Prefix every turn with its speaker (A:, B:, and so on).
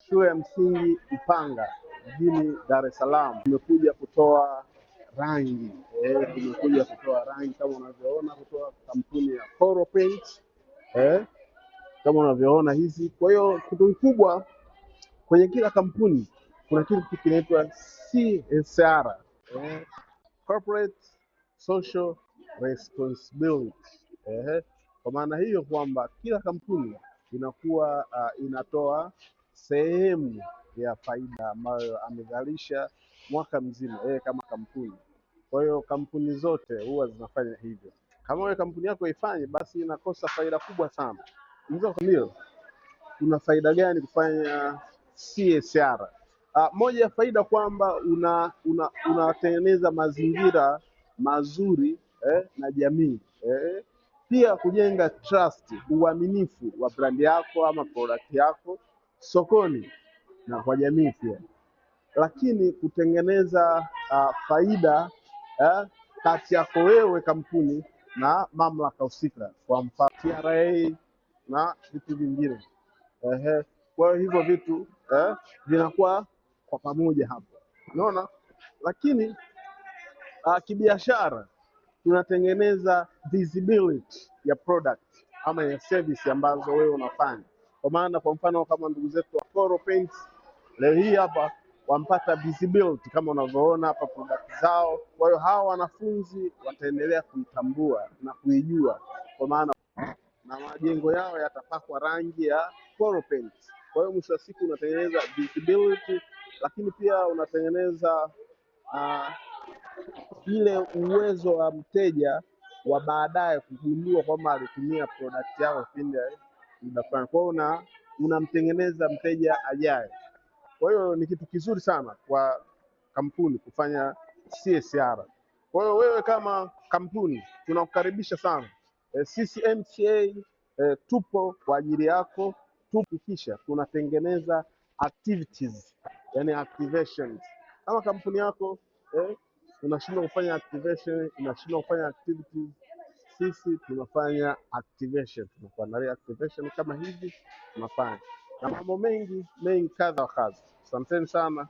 A: Shule ya msingi Upanga jijini Dar es Salaam tumekuja kutoa rangi tumekuja kutoa rangi kama unavyoona kutoa kampuni ya Coral Paint kama unavyoona hizi. Kwa hiyo kitu kikubwa kwenye kila kampuni kuna kitu kinaitwa CSR, Corporate Social Responsibility. Kwa maana hiyo kwamba kila kampuni inakuwa inatoa sehemu ya faida ambayo amezalisha mwaka mzima kama kampuni. Kwa hiyo kampuni zote huwa zinafanya hivyo. Kama wewe kampuni yako ifanye, basi inakosa faida kubwa sana. Ndio kuna faida gani kufanya CSR? Moja ya faida kwamba unatengeneza mazingira mazuri na jamii pia kujenga trust, uaminifu wa brand yako ama product yako sokoni na kwa jamii pia, lakini kutengeneza faida kati yako wewe kampuni na mamlaka husika, kwa mfano TRA na vitu vingine. Kwa hiyo hivyo vitu vinakuwa kwa pamoja hapo, unaona. Lakini kibiashara tunatengeneza visibility ya product ama ya service ambazo wewe unafanya. Kwa maana kwa mfano kama ndugu zetu wa Coral Paint leo hii hapa wampata visibility kama unavyoona hapa product zao. Kwa hiyo hawa wanafunzi wataendelea kuitambua na kuijua, kwa maana na majengo yao yatapakwa rangi ya Coral Paint. Kwa hiyo mwisho wa siku unatengeneza visibility, lakini pia unatengeneza ile uwezo wa mteja wa baadaye kugundua kwamba alitumia product yako kipindi muda fulani. Kwa hiyo unamtengeneza mteja ajaye. Kwa hiyo ni kitu kizuri sana kwa kampuni kufanya CSR. Kwa hiyo wewe kama kampuni tunakukaribisha sana. Sisi MCA tupo kwa ajili yako, tukikisha tunatengeneza activities, yani activations. Kama kampuni yako unashindwa kufanya activation, unashindwa kufanya activities, sisi tunafanya activation, tunakuandalia activation kama hivi tunafanya na mambo mengi kadha wa kadha. Asanteni sana.